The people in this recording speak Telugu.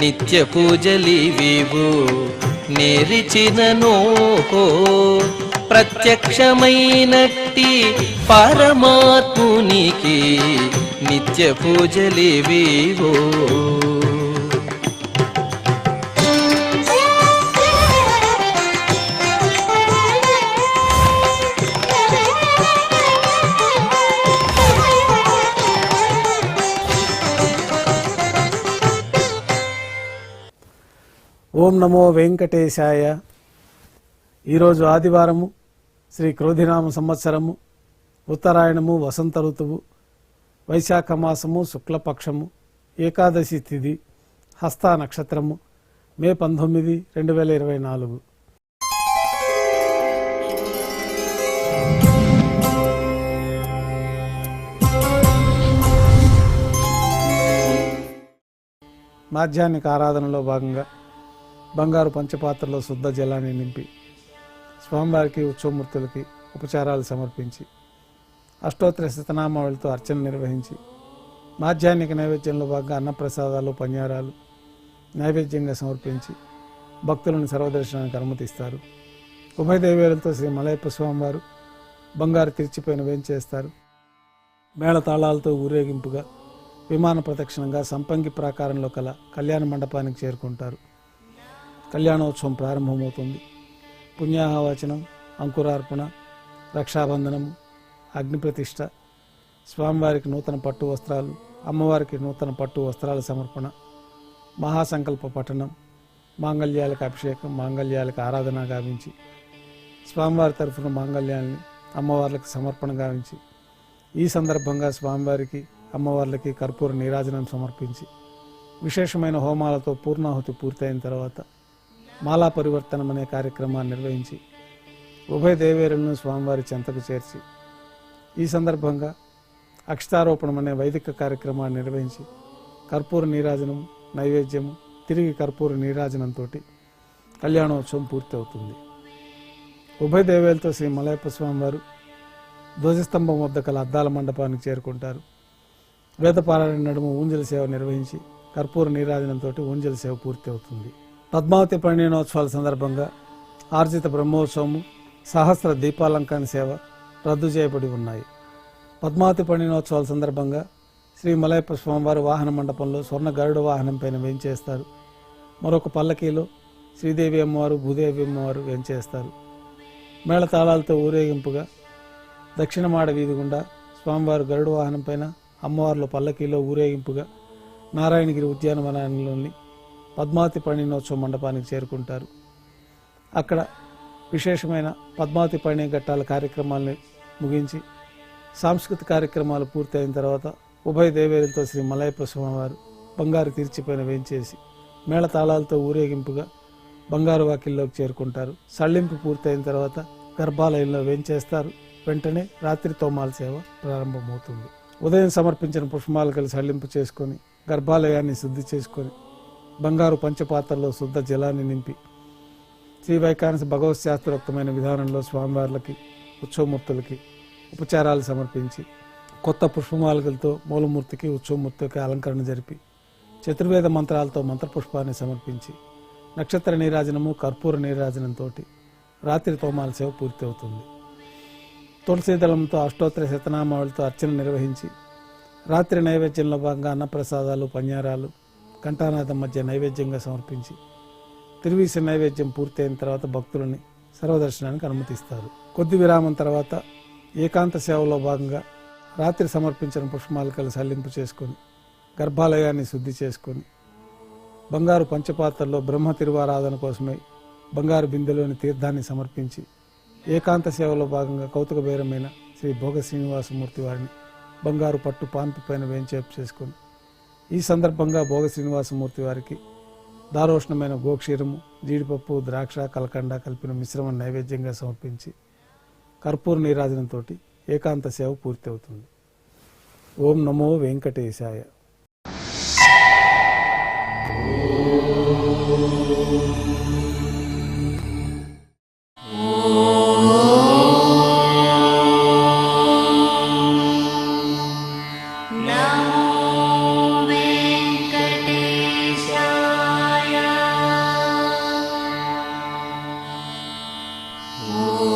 నిత్య పూజలివివు నేరిచిననో ప్రత్యక్షమైనట్టి పరమాత్మునికి నిత్య పూజలివివో. ఓం నమో వెంకటేశాయ. ఈరోజు ఆదివారము, శ్రీ క్రోధినామ సంవత్సరము, ఉత్తరాయణము, వసంత ఋతువు, వైశాఖ మాసము, శుక్లపక్షము, ఏకాదశి తిథి, హస్త నక్షత్రము, మే 19, 2024. మాధ్యాహ్నిక ఆరాధనలో భాగంగా బంగారు పంచపాత్రలో శుద్ధ జలాన్ని నింపి స్వామివారికి, ఉత్సవమూర్తులకి ఉపచారాలు సమర్పించి అష్టోత్తర శతనామావళితో అర్చన నిర్వహించి మాధ్యాహ్నిక నైవేద్యంలో భాగంగా అన్నప్రసాదాలు, పన్యారాలు నైవేద్యంగా సమర్పించి భక్తులను సర్వదర్శనానికి అనుమతిస్తారు. ఉభయ దేవేలతో శ్రీ మలయప్ప స్వామివారు బంగారు తీర్చిపోయిన వేంచేస్తారు. మేళతాళాలతో ఊరేగింపుగా విమాన ప్రదక్షిణంగా సంపంగి ప్రాకారంలో కల కళ్యాణ మండపానికి చేరుకుంటారు. కళ్యాణోత్సవం ప్రారంభమవుతుంది. పుణ్యాహవచనం, అంకురార్పణ, రక్షాబంధనము, అగ్నిప్రతిష్ఠ, స్వామివారికి నూతన పట్టు వస్త్రాలు, అమ్మవారికి నూతన పట్టు వస్త్రాల సమర్పణ, మహాసంకల్ప పఠనం, మాంగళ్యాలకు అభిషేకం, మాంగళ్యాలకు ఆరాధన గావించి స్వామివారి తరఫున మాంగళ్యాల్ని అమ్మవార్లకు సమర్పణ గావించి ఈ సందర్భంగా స్వామివారికి, అమ్మవార్లకి కర్పూర నీరాజనం సమర్పించి విశేషమైన హోమాలతో పూర్ణాహుతి పూర్తయిన తర్వాత మాలా పరివర్తనం అనే కార్యక్రమాన్ని నిర్వహించి ఉభయ దేవేరులను స్వామివారి చెంతకు చేర్చి ఈ సందర్భంగా అక్షతారోపణం అనే వైదిక కార్యక్రమాన్ని నిర్వహించి కర్పూర నీరాజనము, నైవేద్యము, తిరిగి కర్పూర నీరాజనంతో కళ్యాణోత్సవం పూర్తి అవుతుంది. ఉభయ దేవేలతో శ్రీ మలయప్ప స్వామివారు ధ్వజస్తంభం వద్ద కల అద్దాల మండపానికి చేరుకుంటారు. వేదపారాయణ నడుమ ఊంజల సేవ నిర్వహించి కర్పూర నీరాజనంతో ఊంజల సేవ పూర్తి అవుతుంది. పద్మావతి పరిణయోత్సవాల సందర్భంగా ఆర్జిత బ్రహ్మోత్సవము, సహస్ర దీపాలంకరణ సేవ రద్దు చేయబడి ఉన్నాయి. పద్మావతి పరిణయోత్సవాల సందర్భంగా శ్రీ మలయప్ప స్వామివారి వాహన మండపంలో స్వర్ణ గరుడ వాహనం పైన వేంచేస్తారు. మరొక పల్లకీలో శ్రీదేవి అమ్మవారు, భూదేవి అమ్మవారు వేంచేస్తారు. మేళతాళాలతో ఊరేగింపుగా దక్షిణమాడ వీధి గుండా స్వామివారు గరుడ వాహనం పైన, అమ్మవార్ల పల్లకీలో ఊరేగింపుగా నారాయణగిరి ఉద్యానవనంలోని పద్మావతి పరిణయోత్సవ మండపానికి చేరుకుంటారు. అక్కడ విశేషమైన పద్మావతి పరిణయ ఘట్టాల కార్యక్రమాలను ముగించి సాంస్కృతిక కార్యక్రమాలు పూర్తయిన తర్వాత ఉభయ దేవేరులతో శ్రీ మలయప్ప స్వామివారు బంగారు తీర్చిపోయిన వేంచేసి మేళతాళాలతో ఊరేగింపుగా బంగారు వాకిల్లోకి చేరుకుంటారు. సళ్ళింపు పూర్తయిన తర్వాత గర్భాలయంలో వేంచేస్తారు. వెంటనే రాత్రి తోమాల సేవ ప్రారంభమవుతుంది. ఉదయం సమర్పించిన పుష్పమాలకలు సళ్ళింపు చేసుకొని గర్భాలయాన్ని శుద్ధి చేసుకొని బంగారు పంచపాత్రలో శుద్ధ జలాన్ని నింపి శ్రీ వైకానస భగవత్ శాస్త్రోక్తమైన విధానంలో స్వామివార్లకి, ఉత్సవమూర్తులకి ఉపచారాలు సమర్పించి కొత్త పుష్పమాలకలతో మూలమూర్తికి, ఉత్సవమూర్తికి అలంకరణ జరిపి చతుర్వేద మంత్రాలతో మంత్రపుష్పాన్ని సమర్పించి నక్షత్ర నీరాజనము, కర్పూర నీరాజనంతో రాత్రి తోమాల సేవ పూర్తి అవుతుంది. తులసీదళంతో అష్టోత్తర శతనామావళితో అర్చన నిర్వహించి రాత్రి నైవేద్యంలో భాగంగా అన్నప్రసాదాలు, పన్యారాలు ఘంటానాథం మధ్య నైవేద్యంగా సమర్పించి తిరువీస నైవేద్యం పూర్తయిన తర్వాత భక్తులని సర్వదర్శనానికి అనుమతిస్తారు. కొద్ది విరామం తర్వాత ఏకాంత సేవలో భాగంగా రాత్రి సమర్పించిన పుష్పమాలికలు సల్లింపు చేసుకొని గర్భాలయాన్ని శుద్ధి చేసుకొని బంగారు పంచపాత్రలో బ్రహ్మ తిరువారాధన కోసమై బంగారు బిందెలోని తీర్థాన్ని సమర్పించి ఏకాంత సేవలో భాగంగా కౌతుక బేరమైన శ్రీ భోగ శ్రీనివాసమూర్తి వారిని బంగారు పట్టు పాన్పు పైన వేంచేపు చేసుకొని ఈ సందర్భంగా భోగ శ్రీనివాసమూర్తి వారికి దారోష్ణమైన గోక్షీరము, జీడిపప్పు, ద్రాక్ష, కలకండ కలిపిన మిశ్రమం నైవేద్యంగా సమర్పించి కర్పూర నీరాజనంతో ఏకాంత సేవ పూర్తి అవుతుంది. ఓం నమో వెంకటేశాయ. నమో వెంకటేశాయ. Oh